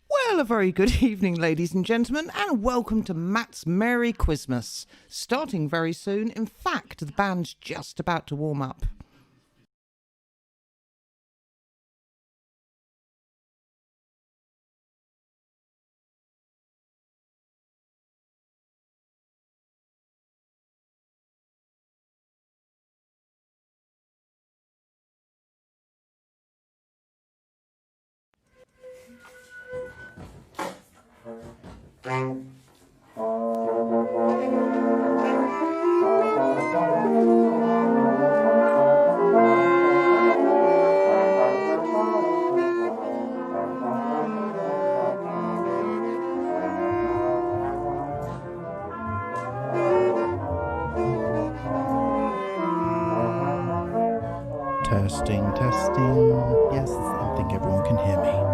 Well, a very good evening, ladies and gentlemen, and welcome to Matt's Merry Quizmas. Starting very soon. In fact, the band's just about to warm up. Testing, testing. Yes, I think everyone can hear me.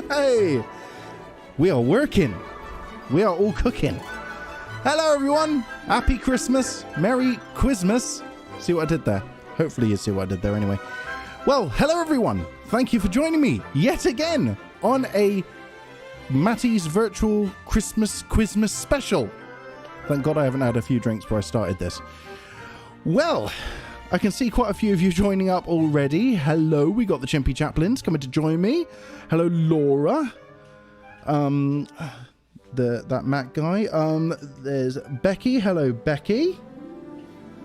Hey, we are working. We are all cooking. Hello, everyone. Happy Christmas. Merry Quizmas. See what I did there? Hopefully you see what I did there anyway. Well, hello, everyone. Thank you for joining me yet again on a Matty's virtual Christmas Quizmas special. Thank God I haven't had a few drinks before I started this. Well, I can see quite a few of you joining up already. Hello, we got the Chimpy Chaplains coming to join me. Hello, Laura. that Matt guy. There's Becky. Hello, Becky.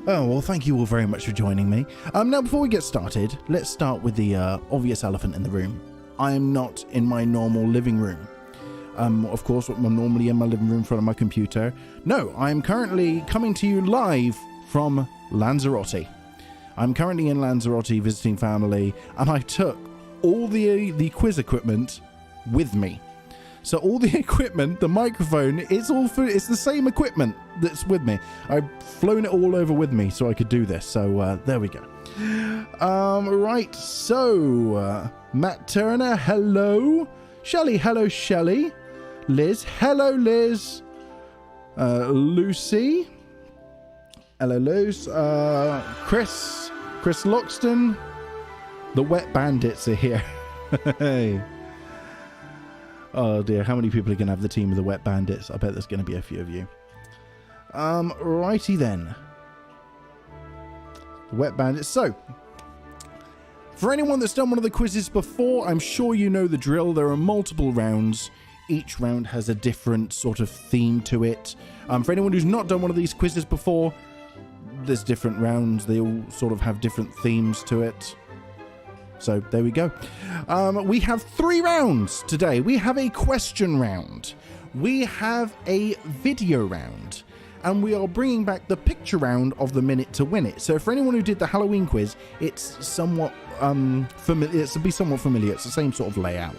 Oh, well, thank you all very much for joining me. Now, before we get started, let's start with the obvious elephant in the room. I am not in my normal living room. Of course, I'm normally in my living room in front of my computer. No, I'm currently coming to you live from Lanzarote. I'm currently in Lanzarote visiting family, and I took all the quiz equipment with me. So all the equipment, the microphone, it's the same equipment that's with me. I've flown it all over with me so I could do this. So there we go. Right. So Matt Turner, hello. Shelley, hello, Shelley. Liz, hello, Liz. Lucy, hello, Luz. Chris Loxton. The Wet Bandits are here. Hey. Oh dear, how many people are going to have the team of the Wet Bandits? I bet there's going to be a few of you. Righty then. The Wet Bandits. So, for anyone that's done one of the quizzes before, I'm sure you know the drill. There are multiple rounds. Each round has a different sort of theme to it. For anyone who's not done one of these quizzes before, there's different rounds. They all sort of have different themes to it. So there we go. We have 3 rounds today. We have a question round. We have a video round. And we are bringing back the picture round of the minute to win it. So for anyone who did the Halloween quiz, it's somewhat familiar. It's somewhat familiar. It's the same sort of layout.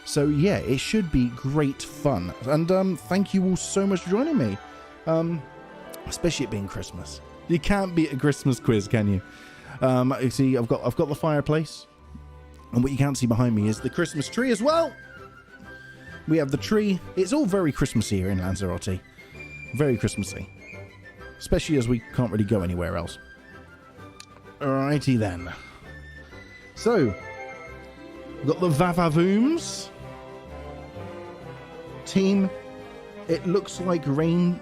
So yeah, it should be great fun. And thank you all so much for joining me. Especially it being Christmas. You can't beat a Christmas quiz, can you? You see, I've got the fireplace, and what you can't see behind me is the Christmas tree as well. We have the tree. It's all very Christmassy here in Lanzarote. Very Christmassy, especially as we can't really go anywhere else. Alrighty then. So, we've got the Vavavooms team. It looks like rain.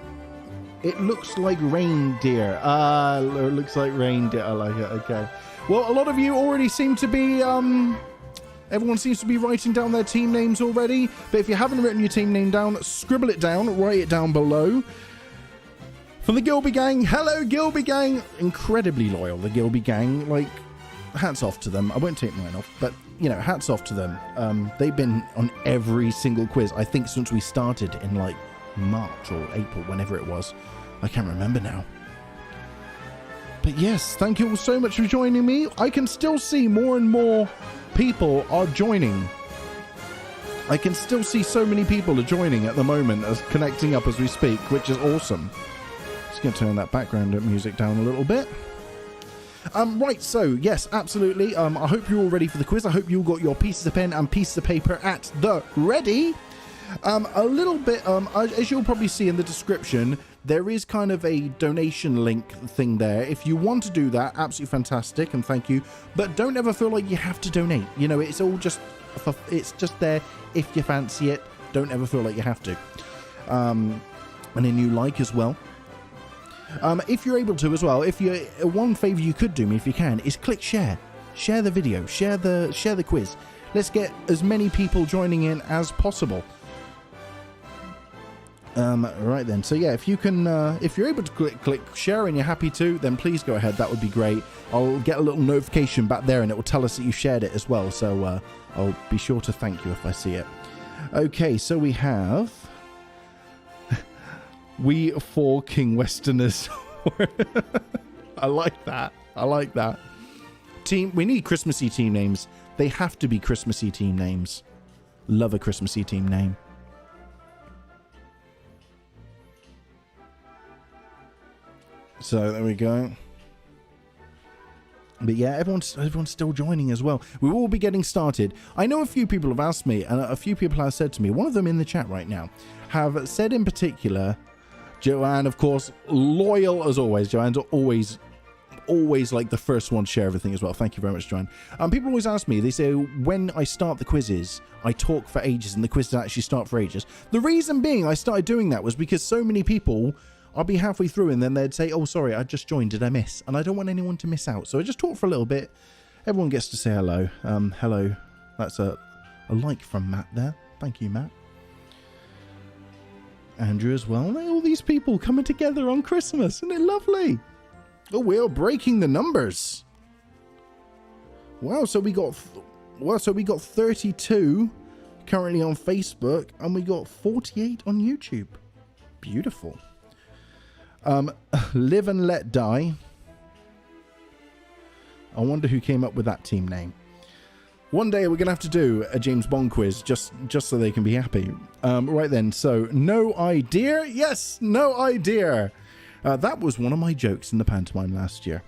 It looks like reindeer. It looks like reindeer. I like it. Okay. Well, a lot of you already seem to be, everyone seems to be writing down their team names already. But if you haven't written your team name down, scribble it down, write it down below. From the Gilby Gang. Hello, Gilby Gang. Incredibly loyal, the Gilby Gang. Like, hats off to them. I won't take mine off, but, you know, hats off to them. They've been on every single quiz, I think, since we started in, like, March or April, whenever it was. I can't remember now. But yes, thank you all so much for joining me. I can still see more and more people are joining. I can still see so many people are joining at the moment, as connecting up as we speak, which is awesome. Just going to turn that background music down a little bit. Right, so yes, absolutely. I hope you're all ready for the quiz. I hope you all got your pieces of pen and pieces of paper at the ready. A little bit, as you'll probably see in the description, there is kind of a donation link thing there. If you want to do that, absolutely fantastic, and thank you. But don't ever feel like you have to donate. You know, it's all just, it's just there if you fancy it. Don't ever feel like you have to. And then you like as well. If you're able to as well, if you, one favor you could do me if you can is click share. Share the video, share the quiz. Let's get as many people joining in as possible. Right then, so yeah, if you can, if you're able to click share and you're happy to, then please go ahead. That would be great. I'll get a little notification back there and it will tell us that you shared it as well. So I'll be sure to thank you if I see it. Okay, so we have We For King Westerners. I like that. I like that. We need Christmassy team names. They have to be Christmassy team names. Love a Christmassy team name. So there we go. But yeah, everyone's still joining as well. We will be getting started. I know a few people have asked me, and a few people have said to me, one of them in the chat right now, have said in particular, Joanne, of course, loyal as always. Joanne's always like the first one to share everything as well. Thank you very much, Joanne. People always ask me, they say, when I start the quizzes, I talk for ages, and the quizzes actually start for ages. The reason being I started doing that was because so many people, I'll be halfway through and then they'd say, oh, sorry, I just joined. Did I miss? And I don't want anyone to miss out. So I just talk for a little bit. Everyone gets to say hello. Hello. That's a like from Matt there. Thank you, Matt. Andrew as well. All these people coming together on Christmas. Isn't it lovely? Oh, we're breaking the numbers. Wow, so we got 32 currently on Facebook, and we got 48 on YouTube. Beautiful. Live and Let Die. I wonder who came up with that team name. One day we're going to have to do a James Bond quiz just so they can be happy. Right then, so no idea. Yes, no idea. That was one of my jokes in the pantomime last year.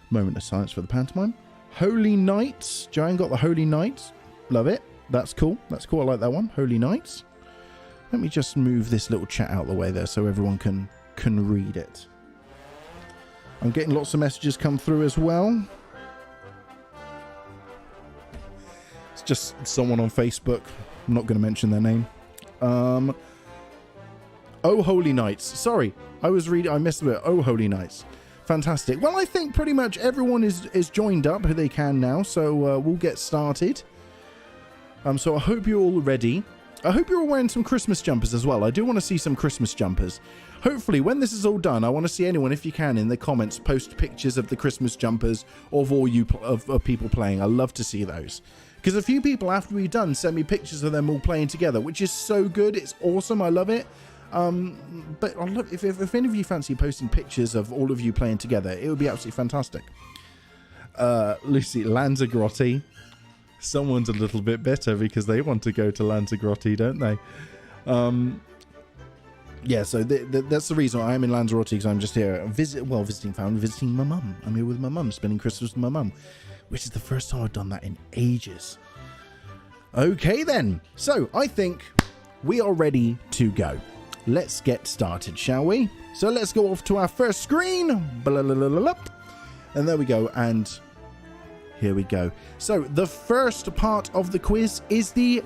Moment of silence for the pantomime. Holy Nights. Joanne got the Holy Nights. Love it. That's cool. That's cool. I like that one. Holy Nights. Let me just move this little chat out of the way there so everyone can read it. I'm getting lots of messages come through as well. It's just someone on Facebook. I'm not going to mention their name. Oh Holy Nights. Sorry, I missed a bit. Oh Holy Nights. Fantastic. Well, I think pretty much everyone is joined up who they can now, so we'll get started. So I hope you're all ready. I hope you're all wearing some Christmas jumpers as well. I do want to see some Christmas jumpers. Hopefully, when this is all done, I want to see anyone, if you can, in the comments, post pictures of the Christmas jumpers of all of people playing. I love to see those. Because a few people, after we're done, sent me pictures of them all playing together, which is so good. It's awesome. I love it. But I love, if any of you fancy posting pictures of all of you playing together, it would be absolutely fantastic. Lucy, Lanzarote. Someone's a little bit bitter because they want to go to Lanzarote, don't they? Yeah, so that's the reason I am in Lanzarote, because I'm just here visiting family, visiting my mum. I'm here with my mum, spending Christmas with my mum, which is the first time I've done that in ages. Okay then, so I think we are ready to go. Let's get started, shall we? So let's go off to our first screen. And there we go, and here we go. So the first part of the quiz is the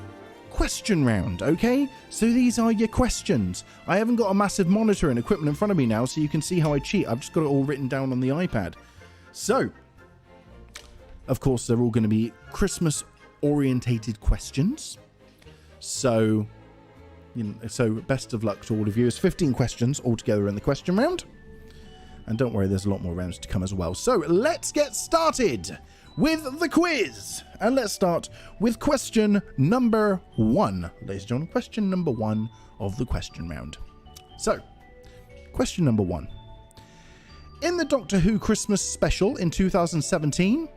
question round, okay? So these are your questions. I haven't got a massive monitor and equipment in front of me now, so you can see how I cheat. I've just got it all written down on the iPad. So, of course, they're all going to be Christmas-orientated questions. So, best of luck to all of you. It's 15 questions altogether in the question round. And don't worry, there's a lot more rounds to come as well. So, let's get started with the quiz. And let's start with question number 1. Ladies and gentlemen, question number 1 of the question round. So, question number 1. In the Doctor Who Christmas special in 2017,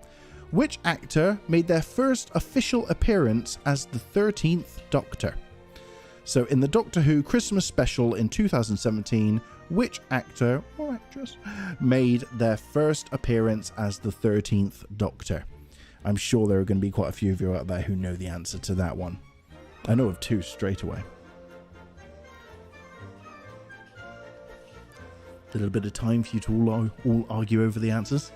which actor made their first official appearance as the 13th Doctor? So, in the Doctor Who Christmas special in 2017, which actor or actress made their first appearance as the 13th Doctor? I'm sure there are going to be quite a few of you out there who know the answer to that one. I know of 2 straight away. A little bit of time for you to all argue over the answers.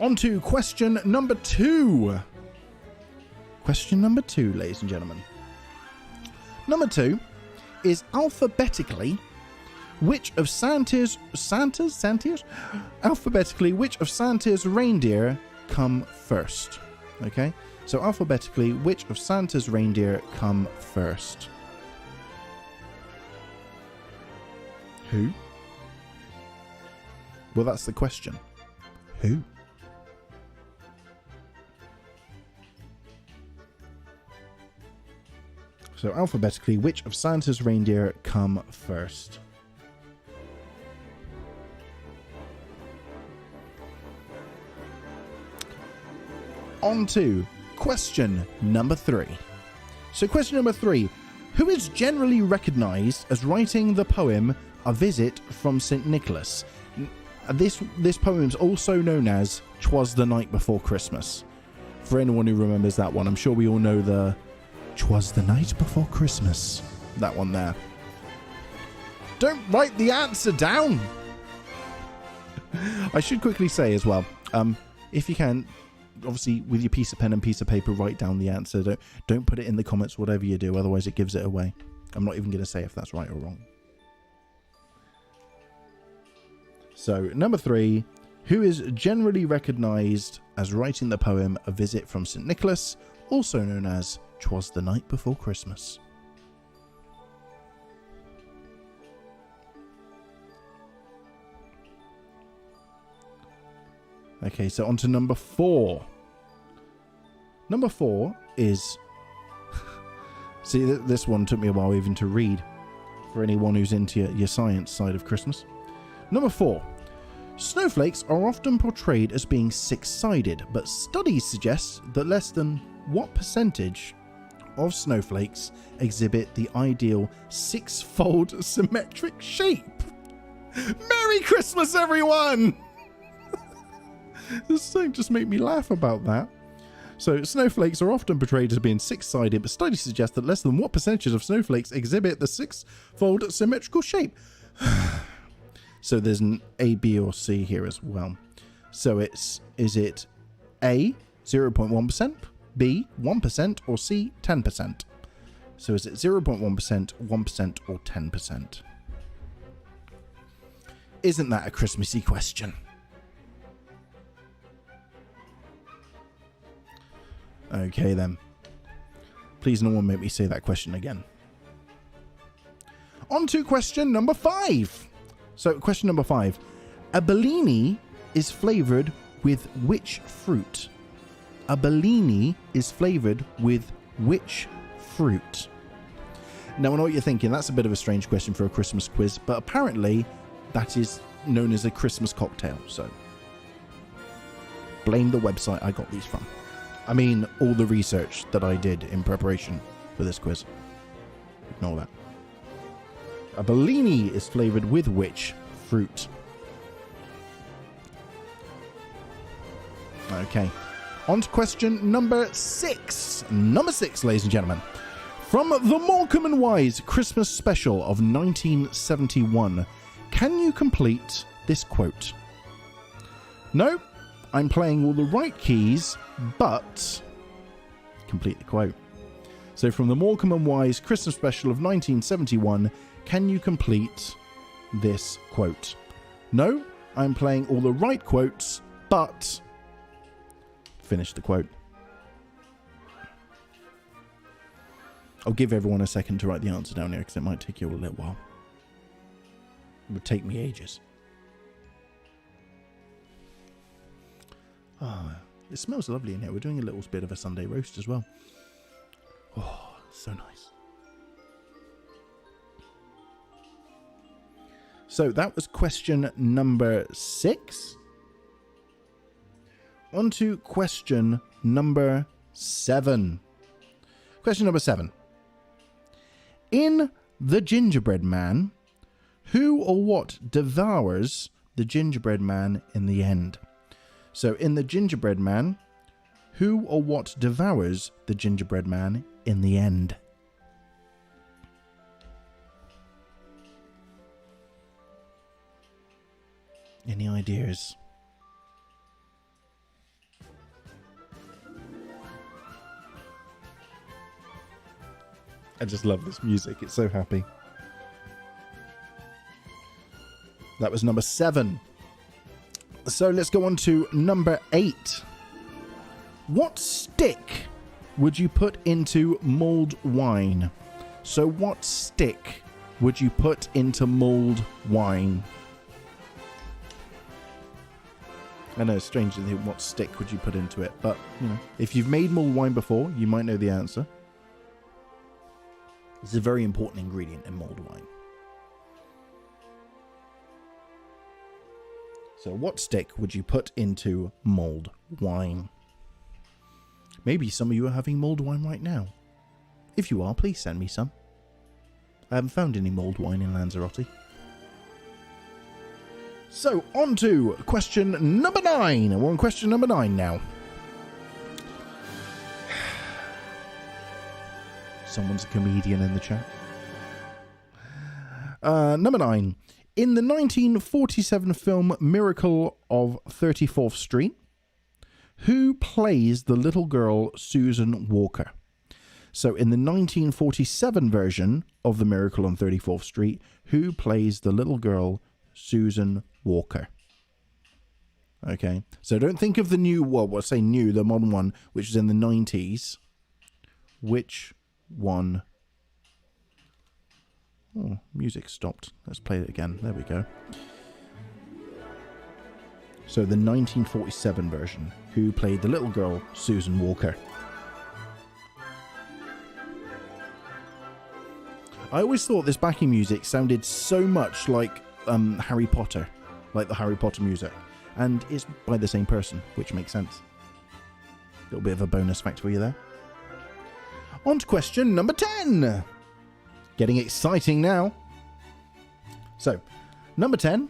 On to question number 2. Question number 2, ladies and gentlemen. Number 2 is alphabetically which of Santa's reindeer come first? Okay, so alphabetically, which of Santa's reindeer come first? Who? Well, that's the question. Who? So alphabetically, which of Santa's reindeer come first? On to question number 3. So question number 3. Who is generally recognised as writing the poem A Visit from St. Nicholas? This poem is also known as 'Twas the Night Before Christmas. For anyone who remembers that one, I'm sure we all know the 'Twas the Night Before Christmas. That one there. Don't write the answer down! I should quickly say as well, if you can, obviously with your piece of pen and piece of paper, write down the answer. Don't put it in the comments, whatever you do, otherwise it gives it away. I'm not even going to say if that's right or wrong. So, number 3, who is generally recognised as writing the poem A Visit from St. Nicholas, also known as 'Twas the Night Before Christmas? Okay, so on to number 4. Number 4 is... See, this one took me a while even to read, for anyone who's into your science side of Christmas. Number 4. Snowflakes are often portrayed as being six-sided, but studies suggest that less than what percentage of snowflakes exhibit the ideal six-fold symmetric shape? Merry Christmas, everyone! This thing just made me laugh about that. So, snowflakes are often portrayed as being six-sided, but studies suggest that less than what percentage of snowflakes exhibit the six-fold symmetrical shape? So, there's an A, B, or C here as well. So, is it A, 0.1%, B, 1%, or C, 10%? So, is it 0.1%, 1%, or 10%? Isn't that a Christmassy question? Okay then. Please no one make me say that question again. On to question number 5. So question number 5. A Bellini is flavoured with which fruit? A Bellini is flavoured with which fruit? Now I know what you're thinking. That's a bit of a strange question for a Christmas quiz, but apparently that is known as a Christmas cocktail. So blame the website I got these from. I mean, all the research that I did in preparation for this quiz. Ignore that. A Bellini is flavoured with which fruit? Okay. On to question number 6. Number 6, ladies and gentlemen. From the Morecambe and Wise Christmas special of 1971, can you complete this quote? No, I'm playing all the right keys, but complete the quote. So from the Morecambe and Wise Christmas special of 1971, can you complete this quote? No, I'm playing all the right quotes, but finish the quote. I'll give everyone a second to write the answer down here because it might take you a little while. It would take me ages. Ah, it smells lovely in here. We're doing a little bit of a Sunday roast as well. Oh, so nice. So that was question number 6. On to question number 7. Question number 7. In The Gingerbread Man, who or what devours the gingerbread man in the end? So in The Gingerbread Man, who or what devours the gingerbread man in the end? Any ideas? I just love this music. It's so happy. That was number 7. So let's go on to number 8. What stick would you put into mulled wine? So what stick would you put into mulled wine? I know it's strange to think what stick would you put into it, but you know, if you've made mulled wine before, you might know the answer. It's a very important ingredient in mulled wine. So what stick would you put into mulled wine? Maybe some of you are having mulled wine right now. If you are, please send me some. I haven't found any mulled wine in Lanzarote. So, on to question number 9. We're on question number 9 now. Someone's a comedian in the chat. Number 9. In the 1947 film Miracle of 34th Street, who plays the little girl Susan Walker? So in the 1947 version of The Miracle on 34th Street, who plays the little girl Susan Walker? Okay, so don't think of the new, well, I say new, the modern one, which is in the 90s. Which one? Oh, music stopped. Let's play it again. There we go. So the 1947 version. Who played the little girl, Susan Walker? I always thought this backing music sounded so much like Harry Potter, like the Harry Potter music, and it's by the same person, which makes sense. A little bit of a bonus fact for you there. On to question number 10. Getting exciting now. So, number 10.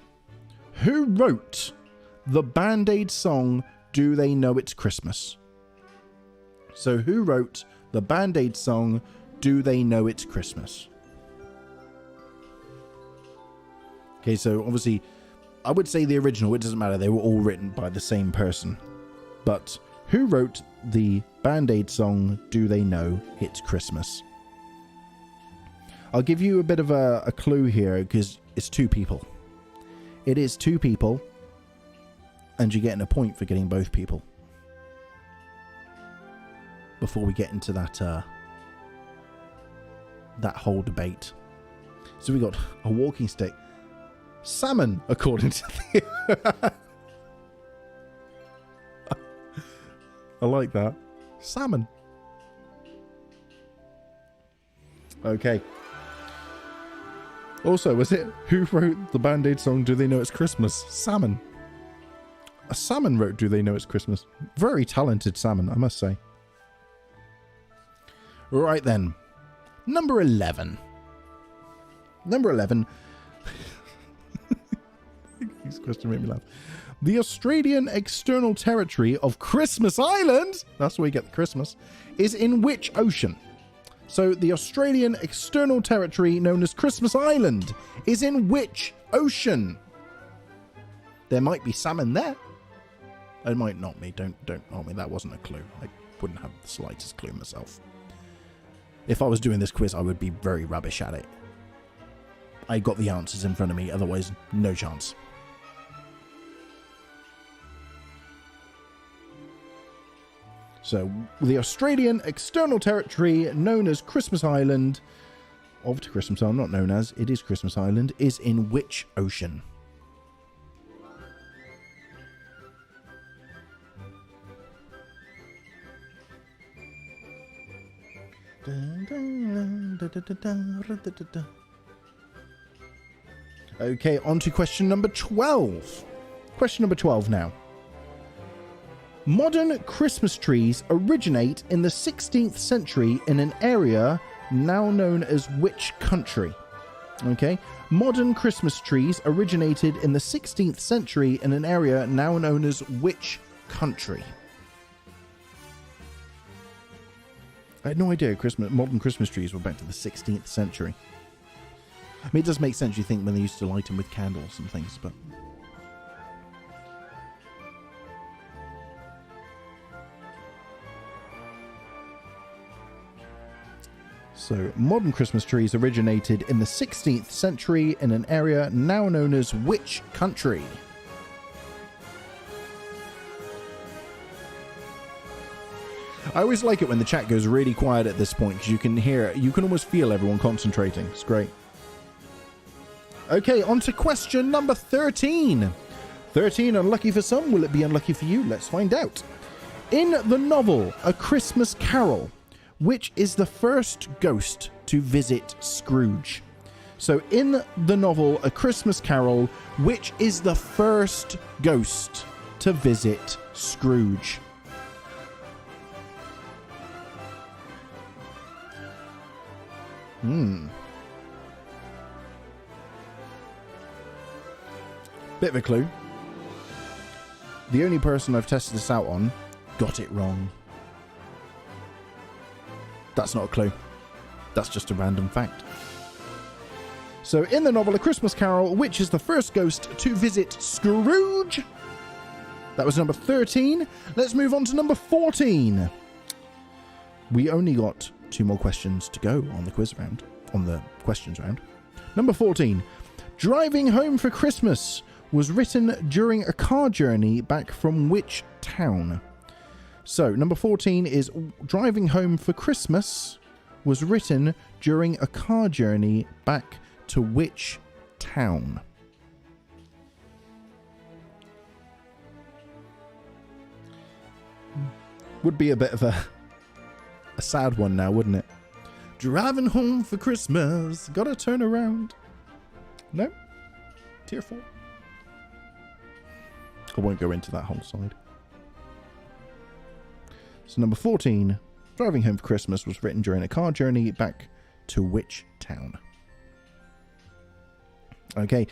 Who wrote the Band-Aid song, Do They Know It's Christmas? So, who wrote the Band-Aid song, Do They Know It's Christmas? Okay, so obviously, I would say the original, it doesn't matter, they were all written by the same person. But who wrote the Band-Aid song, Do They Know It's Christmas? I'll give you a bit of a clue here, because it's two people. It is two people, and you're getting a point for getting both people. Before we get into that whole debate. So we got a walking stick. Salmon, according to the... I like that. Salmon. Okay. Also, was it who wrote the Band-Aid song Do They Know It's Christmas? Salmon. A salmon wrote Do They Know It's Christmas. Very talented salmon, I must say. Right then. Number 11. Number 11. This question made me laugh. The Australian external territory of Christmas Island, that's where we get the Christmas, is in which ocean? So the Australian external territory known as Christmas Island is in which ocean? There might be salmon there. It might not be. Don't hold me. That wasn't a clue. I wouldn't have the slightest clue myself. If I was doing this quiz, I would be very rubbish at it. I got the answers in front of me, otherwise no chance. So, the Australian external territory known as Christmas Island, of the Christmas Island, not known as, it is Christmas Island, is in which ocean? Okay, on to question number 12. Question number 12 now. Modern Christmas trees originate in the 16th century in an area now known as which country? Okay, modern Christmas trees originated in the 16th century in an area now known as which country? I had no idea modern Christmas trees were back to the 16th century. I mean, it does make sense, you think, when they used to light them with candles and things, but... So, modern Christmas trees originated in the 16th century in an area now known as which country? I always like it when the chat goes really quiet at this point, because you can hear, you can almost feel everyone concentrating. It's great. Okay, on to question number 13. 13, unlucky for some. Will it be unlucky for you? Let's find out. In the novel A Christmas Carol, which is the first ghost to visit Scrooge? So in the novel A Christmas Carol, which is the first ghost to visit Scrooge? Bit of a clue. The only person I've tested this out on got it wrong. That's not a clue. That's just a random fact. So, in the novel A Christmas Carol, which is the first ghost to visit Scrooge? That was number 13. Let's move on to number 14. We only got 2 more questions to go on the quiz round, on the questions round. Number 14. Driving Home for Christmas was written during a car journey back from which town? So, number 14 is Driving Home for Christmas was written during a car journey back to which town? would be a bit of a sad one now, wouldn't it? Driving home for Christmas, gotta turn around. No? Tearful. I won't go into that whole side. So number 14, Driving Home for Christmas was written during a car journey back to which town? Okay.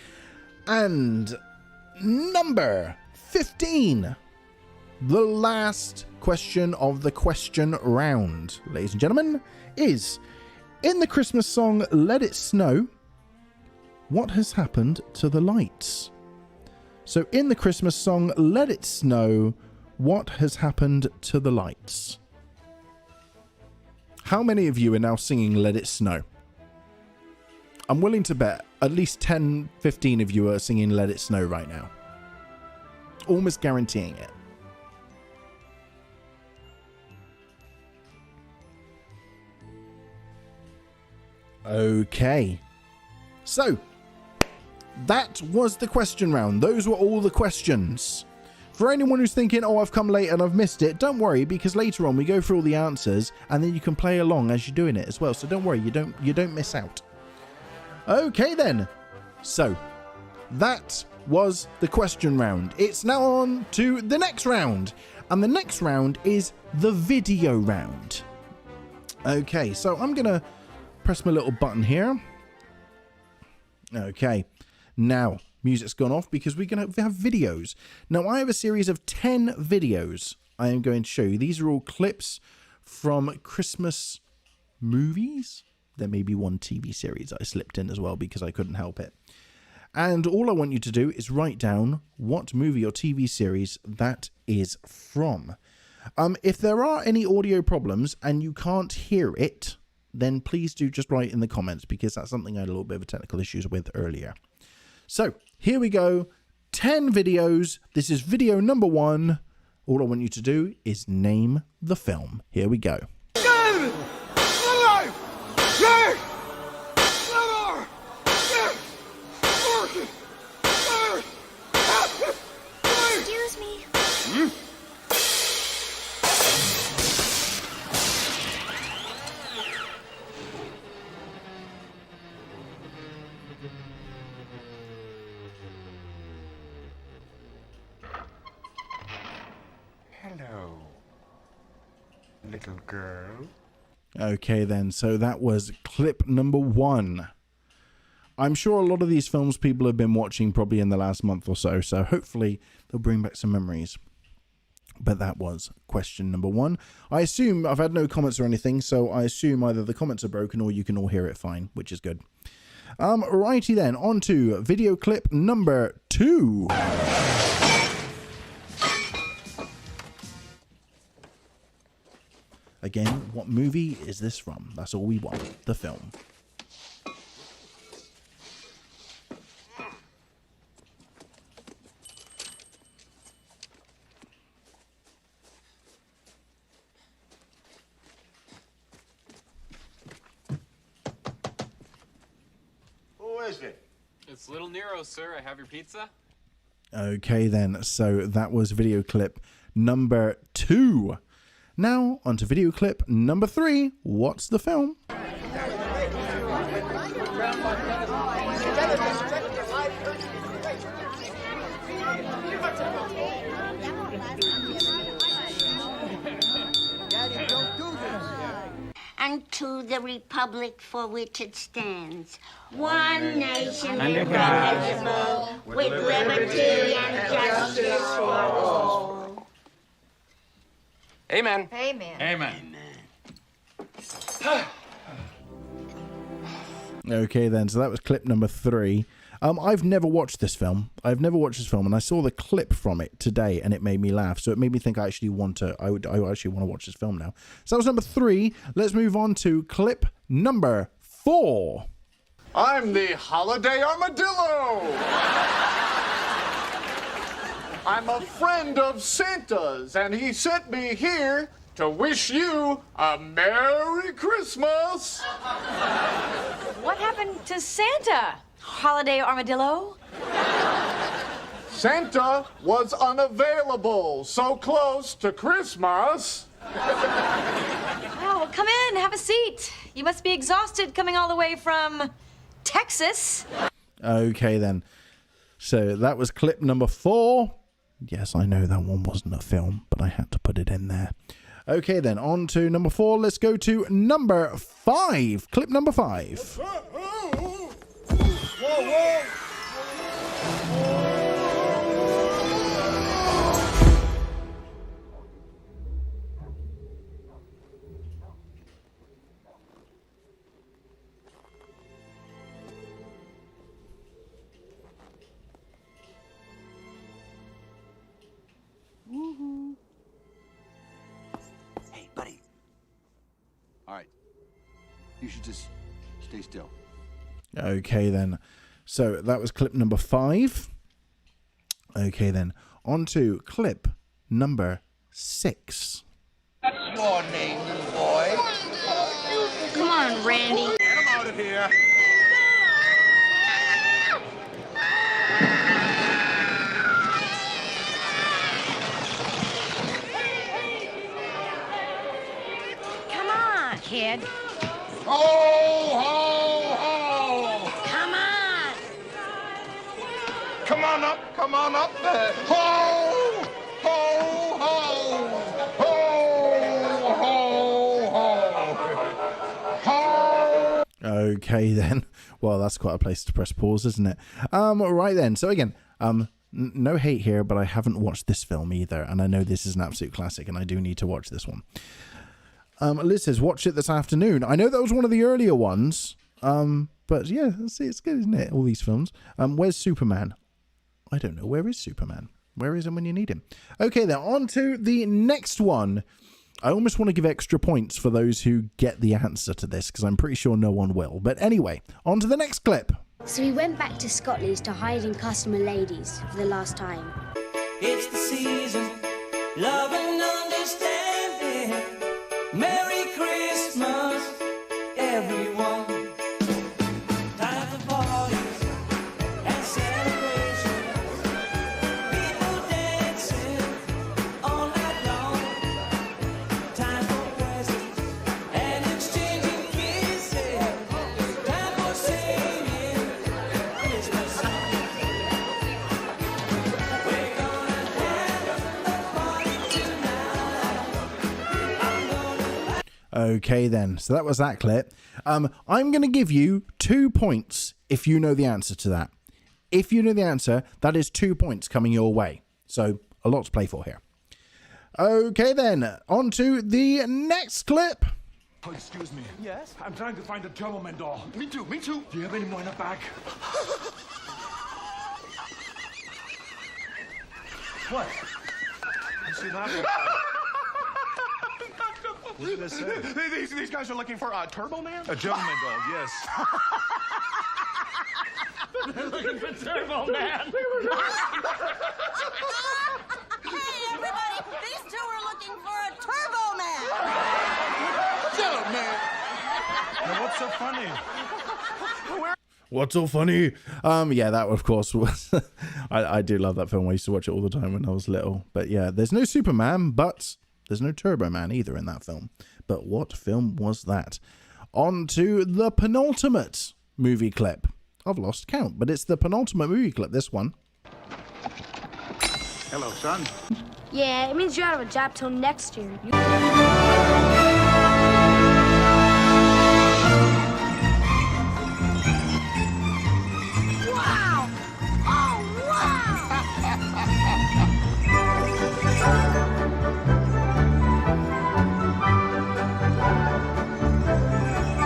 And number 15, the last question of the question round, ladies and gentlemen, is in the Christmas song Let It Snow, what has happened to the lights? So in the Christmas song Let It Snow, what has happened to the lights? How many of you are now singing Let It Snow? I'm willing to bet at least 10, 15 of you are singing Let It Snow right now. Almost guaranteeing it. Okay. So, that was the question round. Those were all the questions. For anyone who's thinking, oh, I've come late and I've missed it, don't worry, because later on we go through all the answers and then you can play along as you're doing it as well. So don't worry, you don't miss out. Okay then. So, that was the question round. It's now on to the next round. And the next round is the video round. Okay, so I'm going to press my little button here. Okay. Now, music's gone off because we're going to have videos. Now, I have a series of 10 videos I am going to show you. These are all clips from Christmas movies. There may be one TV series I slipped in as well because I couldn't help it. And all I want you to do is write down what movie or TV series that is from. If there are any audio problems and you can't hear it, then please do just write in the comments because that's something I had a little bit of technical issues with earlier. So, here we go. 10 videos. This is video number 1. All I want you to do is name the film. Here we go. Excuse me. Hello, little girl. Okay then, so that was clip number 1. I'm sure a lot of these films people have been watching probably in the last month or so, so hopefully they'll bring back some memories. But that was question number 1. I assume, I've had no comments or anything, so I assume either the comments are broken or you can all hear it fine, which is good. Righty then, on to video clip number 2. Again, what movie is this from? That's all we want, the film. Who is it? It's Little Nero, sir. I have your pizza. Okay then, so that was video clip number 2. Now, on to video clip number 3. What's the film? And to the republic for which it stands, one nation indivisible, with liberty and justice for all. Amen. Amen. Amen. Okay then, so that was clip number 3. I've never watched this film. And I saw the clip from it today and it made me laugh. So it made me think I actually want to watch this film now. So that was number 3. Let's move on to clip number 4. I'm the Holiday Armadillo. I'm a friend of Santa's, and he sent me here to wish you a Merry Christmas. What happened to Santa? Holiday Armadillo? Santa was unavailable, so close to Christmas. Well, come in, have a seat. You must be exhausted coming all the way from Texas. Okay, then. So that was clip number 4. Yes, I know that one wasn't a film, but I had to put it in there. Okay, then, on to number 4. Let's go to number 5. Clip number 5. Hey, buddy. All right. You should just stay still. Okay, then. So that was clip number 5. Okay, then. On to clip number 6. What's your name, little boy? Come on, Randy. Get him out of here. Come on, kid. Ho, ho, ho. Come on. Come on up there. Ho, ho, ho. Ho, ho, ho. Ho. Okay, then. Well, that's quite a place to press pause, isn't it? Right then. So again, no hate here, but I haven't watched this film either, and I know this is an absolute classic, and I do need to watch this one. Liz says, watch it this afternoon. I know that was one of the earlier ones, but yeah, see, it's good, isn't it? All these films. Where's Superman? I don't know. Where is Superman? Where is him when you need him? Okay, then, on to the next one. I almost want to give extra points for those who get the answer to this, because I'm pretty sure no one will. But anyway, on to the next clip. So we went back to Scotland's to hide in customer ladies for the last time. It's the season, love and understanding. Merry Christmas, everyone. Time for parties and celebrations. People dancing all night long. Time for presents and exchanging kisses. Time for singing Christmas songs. We're gonna have a party tonight. Okay, then. So that was that clip. I'm going to give you 2 points if you know the answer to that. If you know the answer, that is 2 points coming your way. So a lot to play for here. Okay, then. On to the next clip. Oh, excuse me. Yes? I'm trying to find the Turbo Man doll. Me too, me too. Do you have any more in the back? What? I see that one. What did I say? These guys are looking for a Turbo Man? A gentleman doll, yes. They're looking for Turbo Man. Hey, everybody! These two are looking for a Turbo Man. Gentleman. Now, what's so funny? What's so funny? Yeah, that of course was. I do love that film. I used to watch it all the time when I was little. But yeah, there's no Superman, but there's no Turbo Man either in that film. But what film was that? On to the penultimate movie clip. I've lost count, but it's the penultimate movie clip, this one. Hello, son. Yeah, it means you're out of a job till next year. Wow! Oh, wow!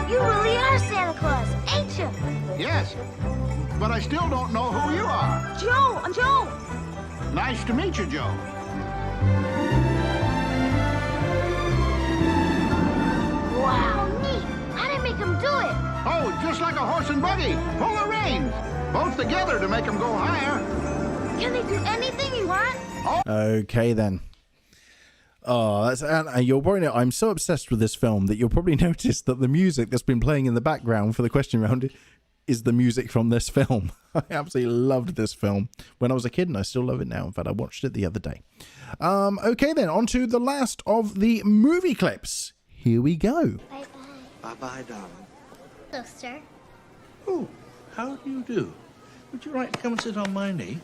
You really are Santa Claus, ain't you? Yes, but I still don't know who you are. Joe, I'm Joe. Nice to meet you, Joe. Wow, neat. I didn't make him do it. Oh, just like a horse and buggy. Pull the reins. Both together to make them go higher. Can they do anything you want? Okay, then. Oh, that's and you'll probably know I'm so obsessed with this film that you'll probably notice that the music that's been playing in the background for the question round is the music from this film. I absolutely loved this film when I was a kid, and I still love it now. In fact, I watched it the other day. Okay, then, on to the last of the movie clips. Here we go. Bye-bye. Bye-bye, darling. Hello, sir. Oh, how do you do? Would you like to come and sit on my knee?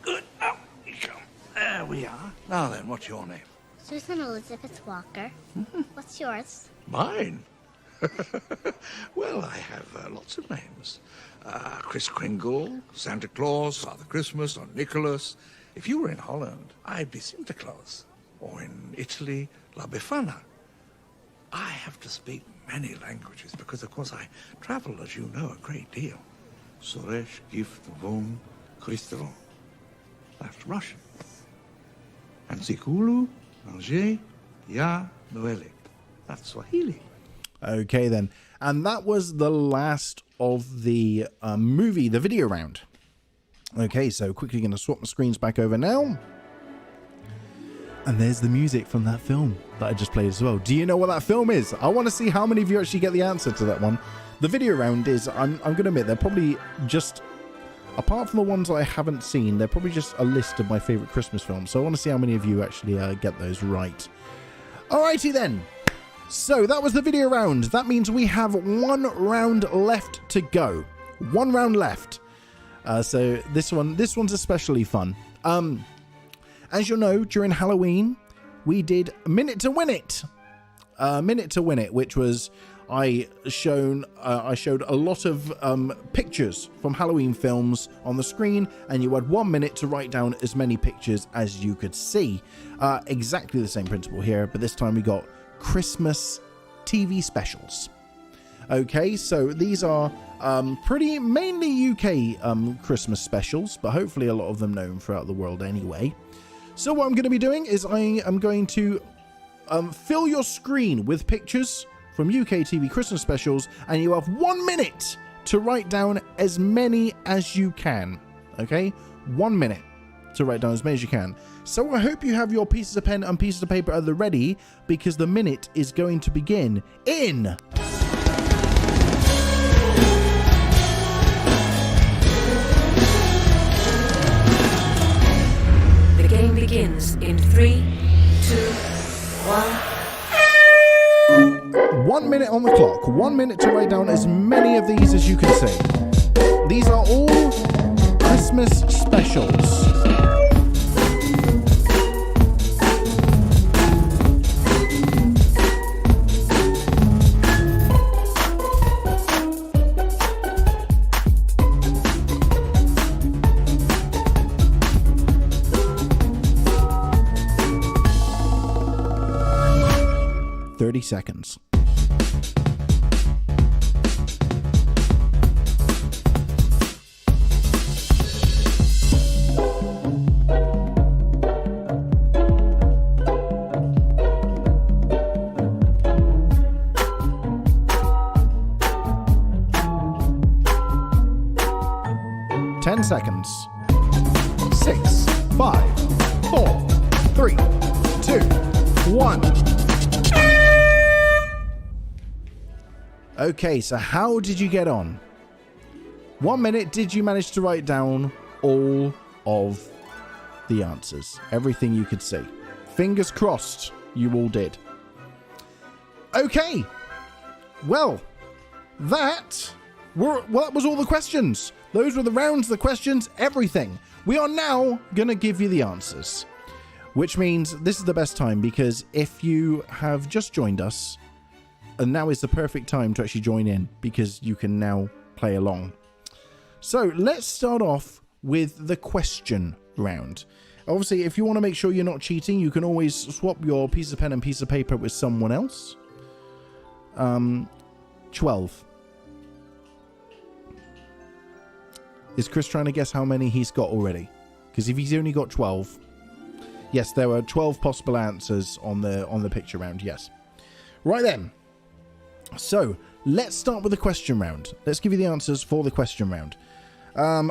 Good. Up you come. There we are. Now then, what's your name? Susan Elizabeth Walker. What's yours? Mine? Well, I have lots of names. Kris Kringle, Santa Claus, Father Christmas, or Nicholas. If you were in Holland, I'd be Santa Claus. Or in Italy, La Befana. I have to speak many languages because, of course, I travel, as you know, a great deal. Soresh, Gift, Von, Christevon. That's Russian. And Zikulu, Alger, Ya, Noelik. That's Swahili. Okay, then. And that was the last of the movie, the video round. Okay, so quickly going to swap my screens back over now. And there's the music from that film that I just played as well. Do you know what that film is? I want to see how many of you actually get the answer to that one. The video round is, I'm going to admit, they're probably just, apart from the ones I haven't seen, they're probably just a list of my favourite Christmas films. So I want to see how many of you actually get those right. Alrighty then. So that was the video round. That means we have one round left to go. One round left. So this one's especially fun. As you'll know, during Halloween, we did Minute to Win It. Minute to Win It, which was I showed a lot of pictures from Halloween films on the screen, and you had 1 minute to write down as many pictures as you could see. Exactly the same principle here, but this time we got Christmas TV specials. Okay, so these are pretty mainly UK Christmas specials, but hopefully a lot of them known throughout the world anyway. So what I'm going to be doing is I am going to fill your screen with pictures from UK TV Christmas specials, and you have 1 minute to write down as many as you can. Okay, 1 minute to write down as many as you can. So I hope you have your pieces of pen and pieces of paper at the ready, because the minute is going to begin in... The game begins in 3, 2, 1... 1 minute on the clock. 1 minute to write down as many of these as you can see. These are all Christmas specials. Seconds. Seconds. 6, 5, 4, 3, 2, 1. Okay, so how did you get on? 1 minute, did you manage to write down all of the answers? Everything you could see. Fingers crossed you all did. Okay. Well, that was all the questions. Those were the rounds, the questions, everything. We are now going to give you the answers. Which means this is the best time, because if you have just joined us, and now is the perfect time to actually join in, because you can now play along. So let's start off with the question round. Obviously, if you want to make sure you're not cheating, you can always swap your piece of pen and piece of paper with someone else. 12. Is Chris trying to guess how many he's got already? Because if he's only got 12... Yes, there were 12 possible answers on the picture round, yes. Right then. So, let's start with the question round. Let's give you the answers for the question round.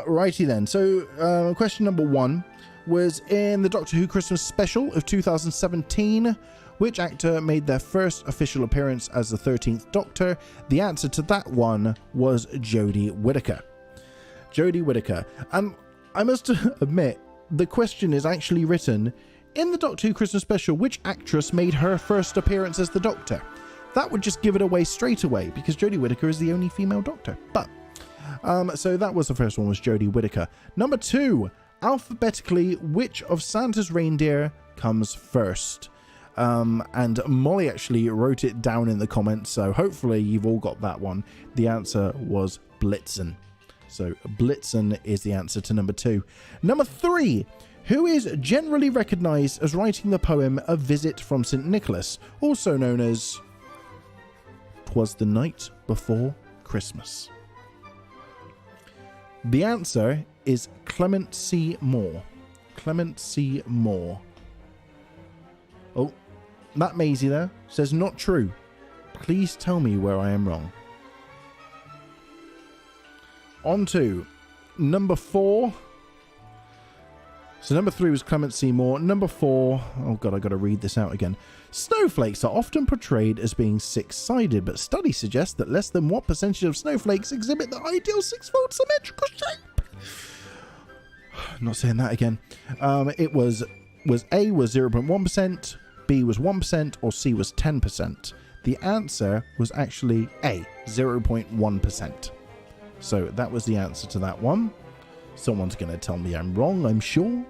Righty then. So, question number 1 was in the Doctor Who Christmas special of 2017. Which actor made their first official appearance as the 13th Doctor? The answer to that one was Jodie Whittaker. Jodie Whittaker. I must admit, the question is actually written in the Doctor Who Christmas special. Which actress made her first appearance as the Doctor? That would just give it away straight away, because Jodie Whittaker is the only female Doctor. But so that was the first one, was Jodie Whittaker. Number 2, alphabetically, which of Santa's reindeer comes first? And Molly actually wrote it down in the comments, so hopefully you've all got that one. The answer was Blitzen. So Blitzen is the answer to number 2. Number 3, who is generally recognised as writing the poem A Visit from St. Nicholas, also known as 'Twas the Night Before Christmas? The answer is Clement C. Moore. Clement C. Moore. Oh, Matt Maisie there says not true. Please tell me where I am wrong. On to number 4. So number 3 was Clement C. Moore. Number 4, oh god, I got to read this out again. Snowflakes are often portrayed as being six-sided, but studies suggest that less than what percentage of snowflakes exhibit the ideal six-fold symmetrical shape? I'm not saying that again. It was A was 0.1%, B was 1%, or C was 10%. The answer was actually A, 0.1%. So that was the answer to that one. Someone's going to tell me I'm wrong, I'm sure.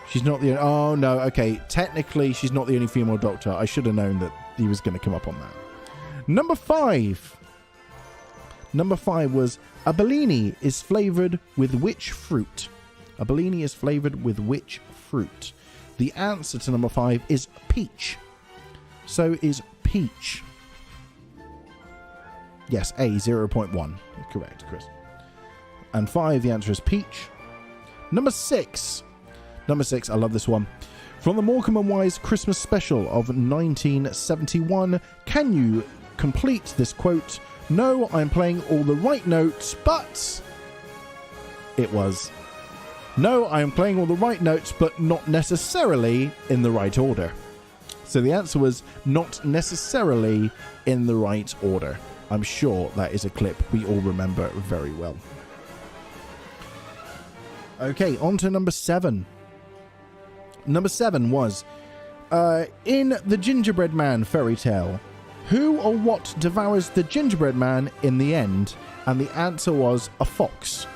She's not the... Oh, no, okay. Technically, she's not the only female Doctor. I should have known that he was going to come up on that. Number 5. Number 5 was, a Bellini is flavoured with which fruit? A Bellini is flavoured with which fruit? The answer to number 5 is peach. So is peach. Yes, A, 0.1. Correct, Chris. And 5, the answer is peach. Number 6. Number 6, I love this one. From the Morecambe and Wise Christmas special of 1971, can you complete this quote? No, I'm playing all the right notes, but... It was... No, I am playing all the right notes, but not necessarily in the right order. So the answer was not necessarily in the right order. I'm sure that is a clip we all remember very well. Okay, on to number 7. Number 7 was, in the Gingerbread Man fairy tale, who or what devours the gingerbread man in the end? And the answer was a fox.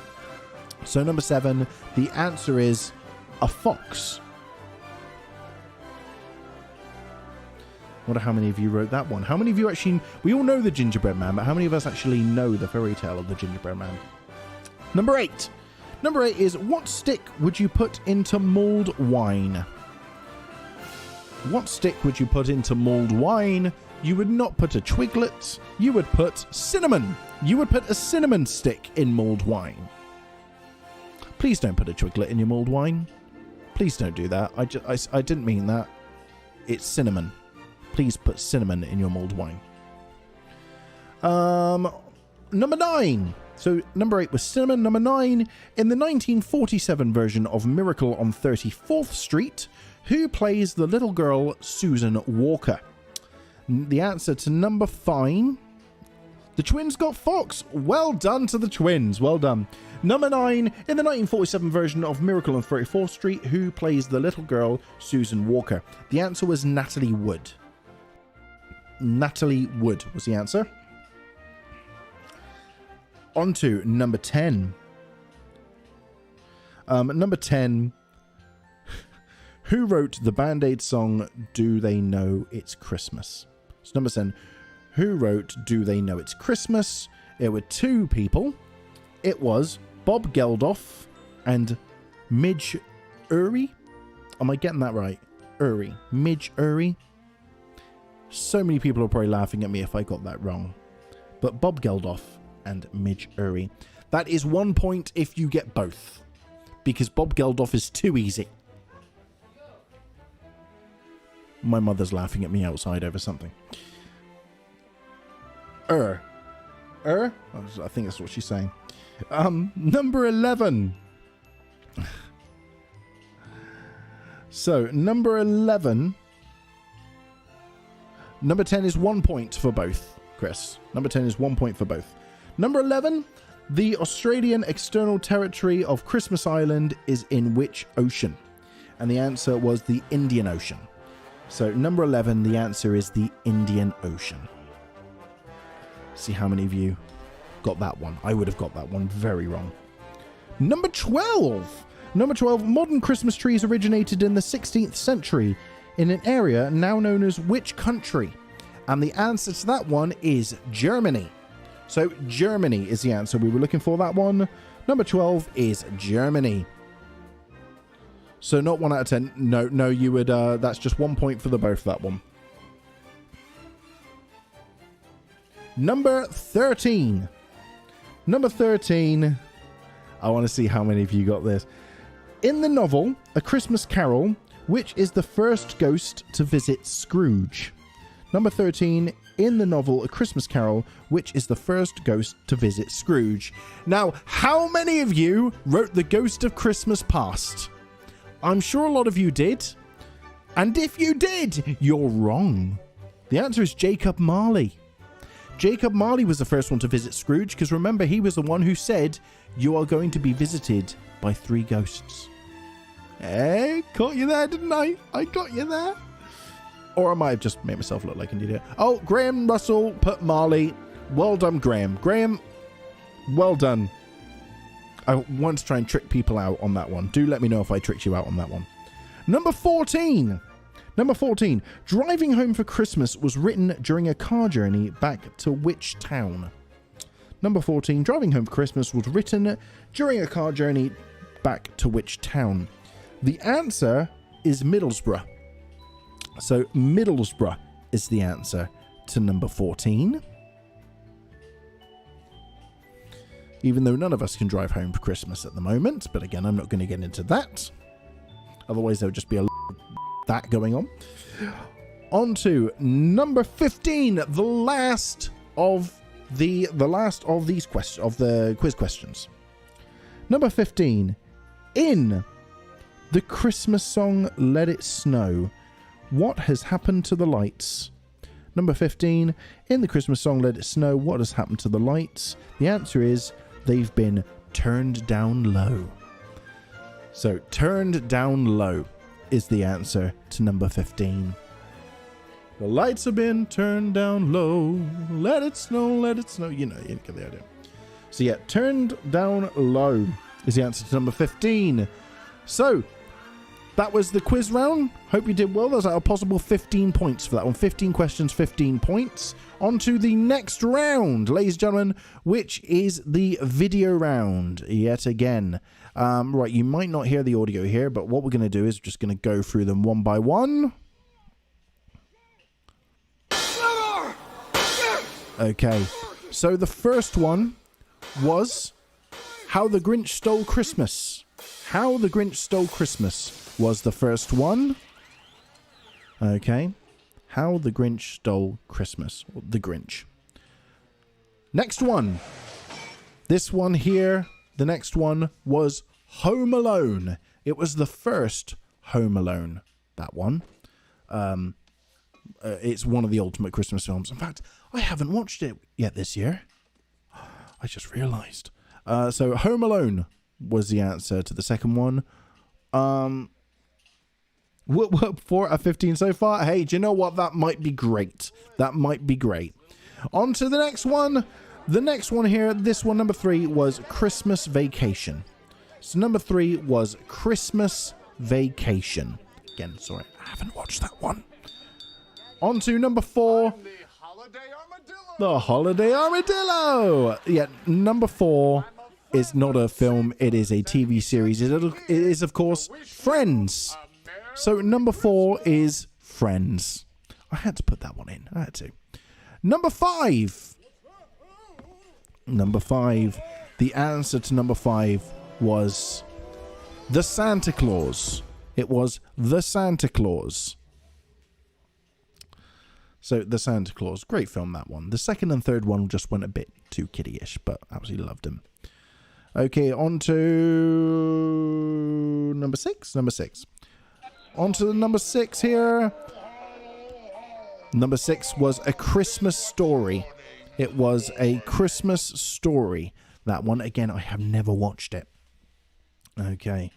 So number 7, the answer is a fox. I wonder how many of you wrote that one. How many of you actually... We all know the gingerbread man, but how many of us actually know the fairy tale of the gingerbread man? Number 8. Number 8 is, what stick would you put into mulled wine? What stick would you put into mulled wine? You would not put a twiglet. You would put cinnamon. You would put a cinnamon stick in mulled wine. Please don't put a twiglet in your mulled wine. Please don't do that. I didn't mean that. It's cinnamon. Please put cinnamon in your mulled wine. Number 9. So number 8 was cinnamon. Number 9, in the 1947 version of Miracle on 34th Street, who plays the little girl Susan Walker? The answer to number 5, the twins got Fox. Well done to the twins. Well done. Number 9, in the 1947 version of Miracle on 34th Street, who plays the little girl Susan Walker? The answer was Natalie Wood. Natalie Wood was the answer. On to number 10. Number 10. Who wrote the Band-Aid song Do They Know It's Christmas? So number 10. Who wrote Do They Know It's Christmas? It were 2 people. It was Bob Geldof and Midge Uri. Am I getting that right? Uri. Midge Uri. So many people are probably laughing at me if I got that wrong. But Bob Geldof and Midge Uri. That is 1 point if you get both, because Bob Geldof is too easy. My mother's laughing at me outside over something. I think that's what she's saying. Number 11. So, number 11. Number 10 is 1 point for both, Chris. Number 10 is 1 point for both. Number 11, the Australian external territory of Christmas Island is in which ocean? And the answer was the Indian Ocean. So, number 11, the answer is the Indian Ocean. See how many of you got that one. I would have got that one very wrong. Number 12. Number 12, modern Christmas trees originated in the 16th century in an area now known as which country? And the answer to that one is Germany. So Germany is the answer. We were looking for that one. Number 12 is Germany. So not 1 out of 10. No, you would, that's just 1 point for the both, that one. Number 13. Number 13. I want to see how many of you got this. In the novel, A Christmas Carol, which is the first ghost to visit Scrooge? Number 13, in the novel A Christmas Carol, which is the first ghost to visit Scrooge? Now, how many of you wrote The Ghost of Christmas Past? I'm sure a lot of you did. And if you did, you're wrong. The answer is Jacob Marley. Jacob Marley was the first one to visit Scrooge, because remember, he was the one who said, "You are going to be visited by 3 ghosts." Hey, caught you there, didn't I? I got you there. Or I might have just made myself look like an idiot. Oh, Graham Russell put Marley. Well done, Graham. Graham, well done. I want to try and trick people out on that one. Do let me know if I tricked you out on that one. Number 14. Number 14. Driving Home for Christmas was written during a car journey back to which town? Number 14. Driving Home for Christmas was written during a car journey back to which town? The answer is Middlesbrough. So Middlesbrough is the answer to number 14. Even though none of us can drive home for Christmas at the moment. But again, I'm not going to get into that. Otherwise, there would just be a that going on. On to number 15. The last of these questions, of the quiz questions. Number 15. In the Christmas song Let It Snow, what has happened to the lights? Number 15. In the Christmas song Let It Snow, what has happened to the lights? The answer is they've been turned down low. So turned down low is the answer to number 15. The lights have been turned down low. Let it snow, let it snow. You get the idea. So yeah, turned down low is the answer to number 15. So that was the quiz round. Hope you did well. There's a possible 15 points for that one. 15 questions, 15 points. On to the next round, ladies and gentlemen, which is the video round yet again. Right, you might not hear the audio here, but what we're going to do is just going to go through them one by one. Okay, so the first one was How the Grinch Stole Christmas. How the Grinch Stole Christmas was the first one. Okay. How the Grinch Stole Christmas. The Grinch. Next one. This one here. The next one was Home Alone. It was the first Home Alone. That one. It's one of the ultimate Christmas films. In fact, I haven't watched it yet this year. I just realised. So Home Alone was the answer to the second one. 4 out of 15 so far. Hey, do you know what? That might be great. That might be great. On to the next one. The next one here, this one, number 3, was Christmas Vacation. So number 3 was Christmas Vacation. Again, sorry, I haven't watched that one. On to number 4. The Holiday Armadillo. Yeah, number 4 is not a film. It is a TV series. It is, of course, Friends. So number 4 is Friends. I had to put that one in. I had to. Number 5. Number 5. The answer to number 5 was The Santa Claus. It was The Santa Claus. So The Santa Claus. Great film, that one. The second and third one just went a bit too kiddie-ish, but absolutely loved him. Okay, on to number 6. Number 6. On to the number 6 here. Number 6 was A Christmas Story. It was A Christmas Story. That one, again, I have never watched it. Okay.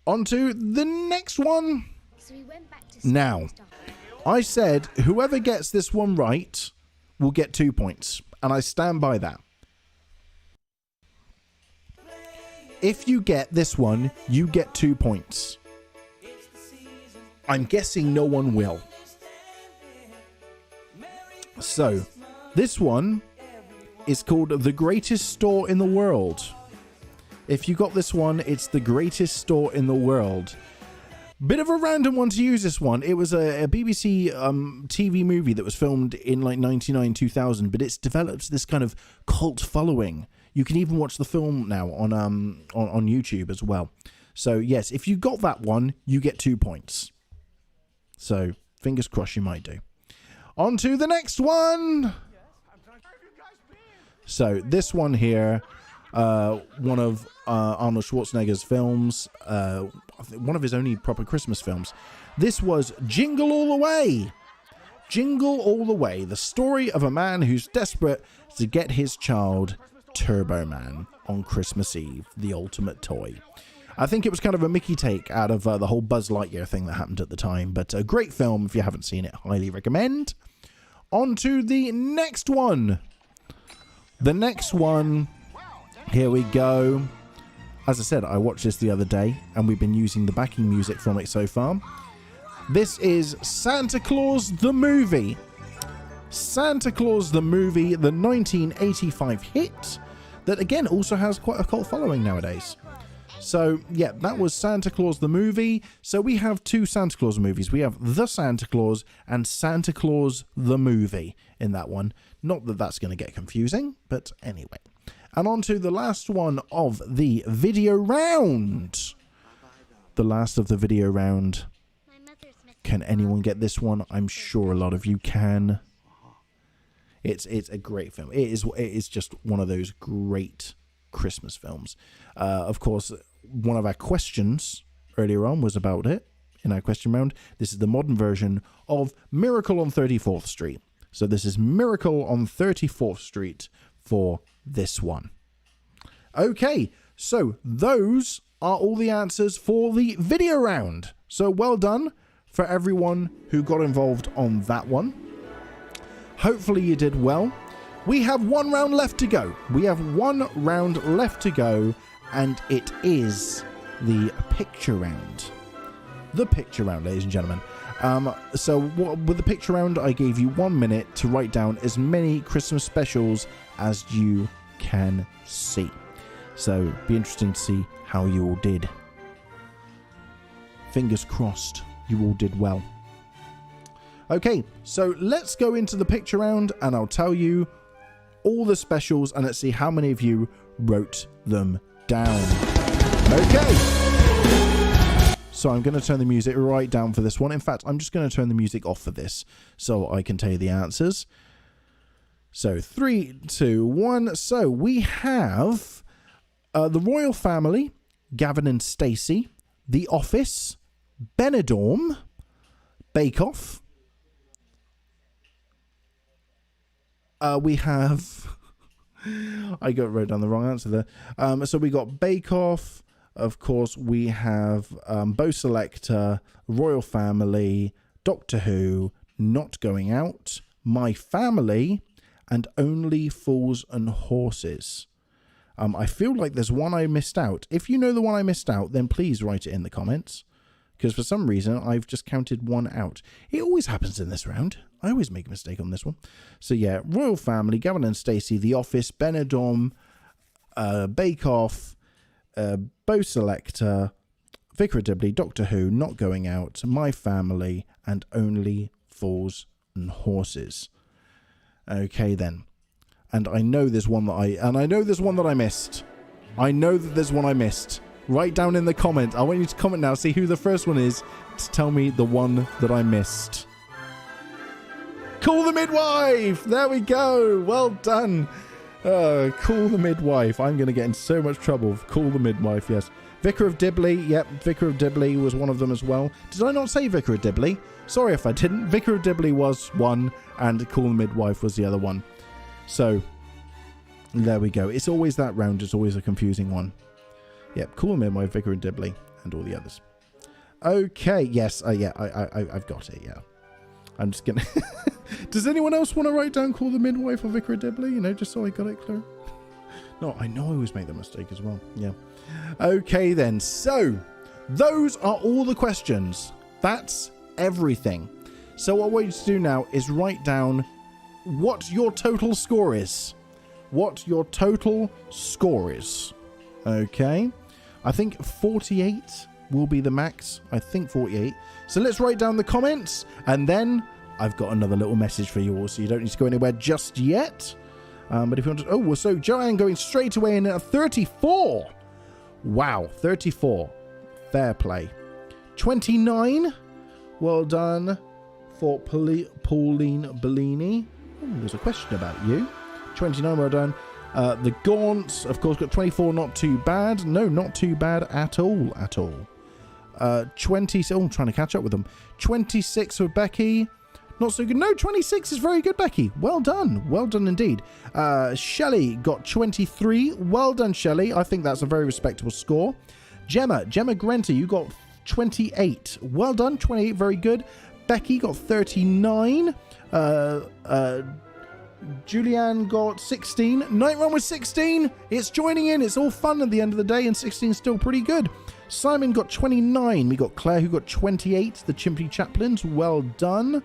On to the next one. Now, I said whoever gets this one right will get 2 points. And I stand by that. If you get this one, you get 2 points. I'm guessing no one will. So, this one is called The Greatest Store in the World. If you got this one, it's The Greatest Store in the World. Bit of a random one to use this one. It was a BBC TV movie that was filmed in like 99, 2000, but it's developed this kind of cult following. You can even watch the film now on YouTube as well. So yes, if you got that one, you get 2 points. So fingers crossed you might do. On to the next one. So this one here, one of Arnold Schwarzenegger's films, one of his only proper Christmas films. This was Jingle All the Way. Jingle All the Way, the story of a man who's desperate to get his child, Turbo Man, on Christmas Eve, the ultimate toy. I think it was kind of a Mickey take out of the whole Buzz Lightyear thing that happened at the time, but a great film. If you haven't seen it, highly recommend. On to the next one. The next one, here we go. As I said, I watched this the other day, and we've been using the backing music from it so far. This is Santa Claus the Movie. Santa Claus the Movie, the 1985 hit that, again, also has quite a cult following nowadays. So, yeah, that was Santa Claus the Movie. So we have 2 Santa Claus movies. We have The Santa Claus and Santa Claus the Movie in that one. Not that that's going to get confusing, but anyway. And on to the last one of the video round. The last of the video round. Can anyone get this one? I'm sure a lot of you can. It's a great film. It is just one of those great Christmas films. Of course, one of our questions earlier on was about it in our question round. This is the modern version of Miracle on 34th Street. So this is Miracle on 34th Street for this one. Okay, so those are all the answers for the video round. So well done for everyone who got involved on that one. Hopefully you did well. We have 1 round left to go. We have 1 round left to go, and it is the picture round. The picture round, ladies and gentlemen. So with the picture round, I gave you 1 minute to write down as many Christmas specials as you can see. So be interesting to see how you all did. Fingers crossed you all did well. Okay, so let's go into the picture round, and I'll tell you all the specials, and let's see how many of you wrote them down. Okay. So I'm going to turn the music right down for this one. In fact, I'm just going to turn the music off for this so I can tell you the answers. So 3, 2, 1. So we have the Royal Family, Gavin and Stacey, The Office, Benidorm, Bake Off. We have... I wrote down the wrong answer there. So we got Bake Off. Of course, we have Bo Selector, Royal Family, Doctor Who, Not Going Out, My Family, and Only Fools and Horses. I feel like there's one I missed out. If you know the one I missed out, then please write it in the comments. Because for some reason, I've just counted one out. It always happens in this round. I always make a mistake on this one. So yeah, Royal Family, Gavin and Stacey, The Office, Benidorm, Bake Off, Bo Selector, Vicar of Dibley, Doctor Who, Not Going Out, My Family, and Only Fools and Horses. Okay then. And I know there's one that I missed. I know that there's one I missed. Write down in the comment. I want you to comment now, see who the first one is, to tell me the one that I missed. Call the Midwife! There we go! Well done! Call the Midwife. I'm going to get in so much trouble. Call the Midwife, yes. Vicar of Dibley. Yep, Vicar of Dibley was one of them as well. Did I not say Vicar of Dibley? Sorry if I didn't. Vicar of Dibley was one, and Cool Midwife was the other one. So, there we go. It's always that round. It's always a confusing one. Yep, Cool Midwife, Vicar of Dibley, and all the others. Okay, yes, yeah, I've got it, yeah. I'm just gonna... Does anyone else want to write down Call the Midwife or Vicar of Dibley? You know, just so I got it clear. No, I know I always make that mistake as well. Yeah. Okay, then. So, those are all the questions. That's everything. So what I want you to do now is write down what your total score is. What your total score is. Okay. I think 48 will be the max. I think 48. So let's write down the comments, and then I've got another little message for you all, so you don't need to go anywhere just yet. But if you want to... Oh, well, so Joanne going straight away in at 34. Wow, 34. Fair play. 29. Well done for Pauline Bellini. Oh, there's a question about you. 29, well done. The Gaunts, of course, got 24. Not too bad. No, not too bad at all. At all. 20... Oh, I'm trying to catch up with them. 26 for Becky. Not so good. No, 26 is very good, Becky. Well done. Well done indeed. Shelley got 23. Well done, Shelley. I think that's a very respectable score. Gemma Grenter, you got 28. Well done. 28, very good. Becky got 39. Julianne got 16. Night Run with 16. It's joining in. It's all fun at the end of the day, and 16 is still pretty good. Simon got 29. We got Claire, who got 28. The Chimpy Chaplains. Well done.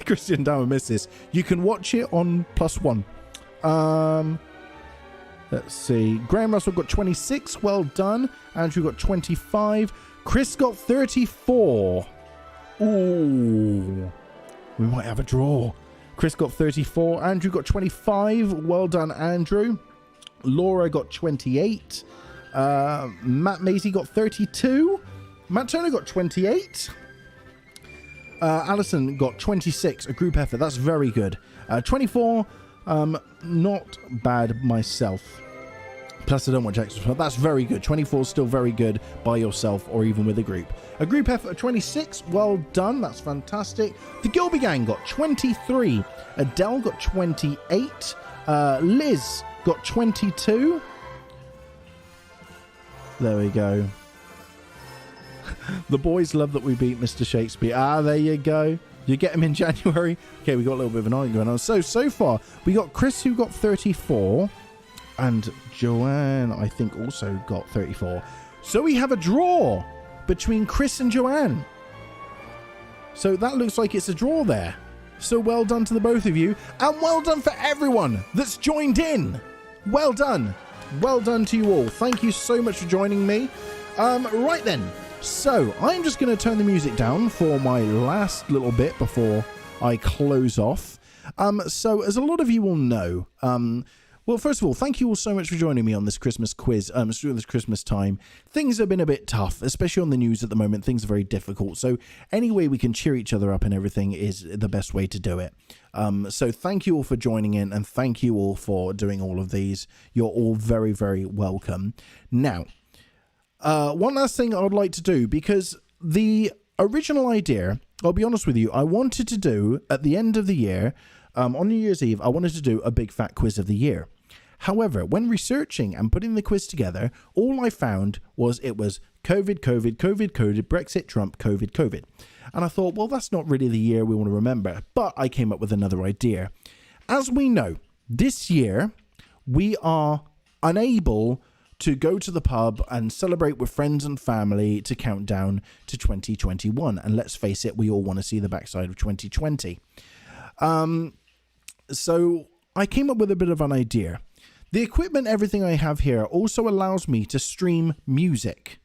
Christian Downer missed this. You can watch it on +1. Let's see. Graham Russell got 26. Well done. Andrew got 25. Chris got 34. Ooh. We might have a draw. Chris got 34. Andrew got 25. Well done, Andrew. Laura got 28. Matt Maisie got 32. Matt Turner got 28. Alison got 26, a group effort. That's very good. 24, not bad myself. Plus, I don't watch extra. That's very good. 24 is still very good by yourself or even with a group. A group effort of 26, well done. That's fantastic. The Gilby Gang got 23. Adele got 28. Liz got 22. There we go. The boys love that we beat Mr. Shakespeare. There you go. You get him in January. Okay, we got a little bit of an argument going on. So far, we got Chris, who got 34. And Joanne, I think, also got 34. So we have a draw between Chris and Joanne. So that looks like it's a draw there. So well done to the both of you. And well done for everyone that's joined in. Well done. Well done to you all. Thank you so much for joining me. Right then. So, I'm just going to turn the music down for my last little bit before I close off. So, as a lot of you will know, well, first of all, thank you all so much for joining me on this Christmas quiz, during this Christmas time. Things have been a bit tough, especially on the news at the moment. Things are very difficult. So, any way we can cheer each other up and everything is the best way to do it. So, thank you all for joining in, and thank you all for doing all of these. You're all very, very welcome. Now, one last thing I would like to do, because the original idea, I'll be honest with you, I wanted to do at the end of the year, on New Year's Eve, I wanted to do a big fat quiz of the year. However, when researching and putting the quiz together, all I found was it was COVID, Brexit, Trump, COVID. And I thought, well, that's not really the year we want to remember. But I came up with another idea. As we know, this year, we are unable to go to the pub and celebrate with friends and family to count down to 2021. And let's face it, we all want to see the backside of 2020. So I came up with a bit of an idea. The equipment, everything I have here, also allows me to stream music,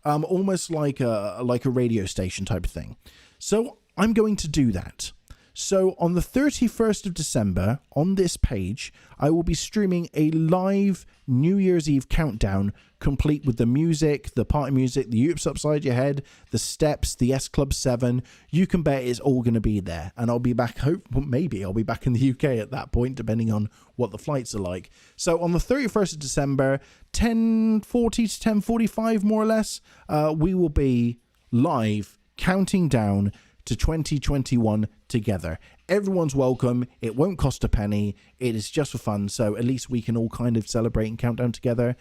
almost like a radio station type of thing. So I'm going to do that. So on the 31st of December, on this page, I will be streaming a live New Year's Eve countdown, complete with the music, the party music, the Oops Upside Your Head, the steps, the S Club 7. You can bet it's all going to be there. And I'll be back, maybe I'll be back in the UK at that point, depending on what the flights are like. So on the 31st of December, 10:40 to 10:45, more or less, we will be live counting down to 2021 together. Everyone's welcome. It won't cost a penny. It is just for fun. So at least we can all kind of celebrate and count down together,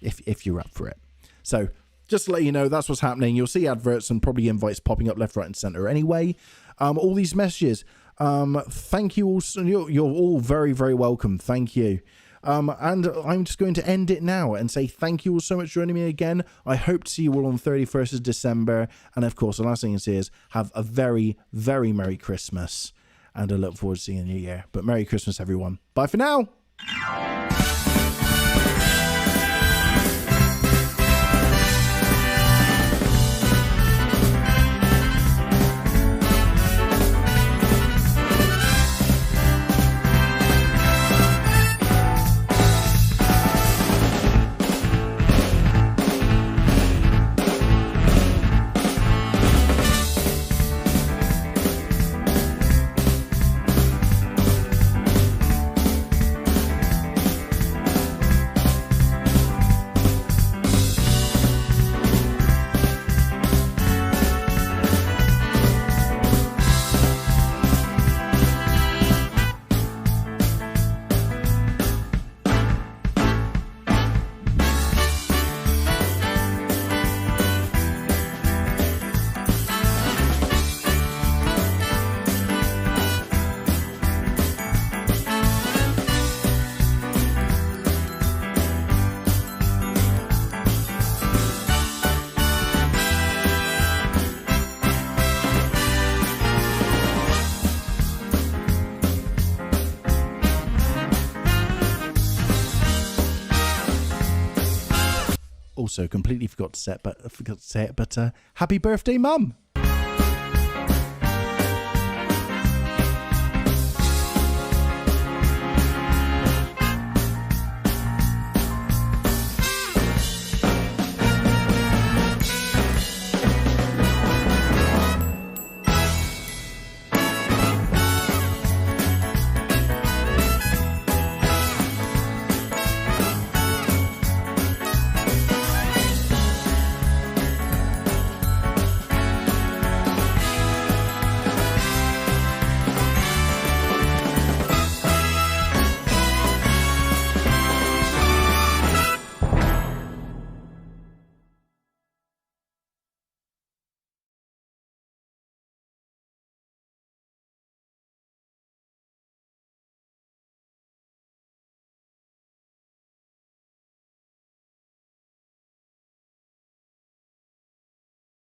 if you're up for it. So just to let you know, that's what's happening. You'll see adverts and probably invites popping up left, right, and center anyway. All these messages. Thank you all. You're all very, very welcome. Thank you. And I'm just going to end it now and say thank you all so much for joining me again. I hope to see you all on 31st of December. And of course, the last thing to say is have a very, very Merry Christmas. And I look forward to seeing you in the new year. But Merry Christmas, everyone. Bye for now. Also, completely forgot to say it, but happy birthday, Mum.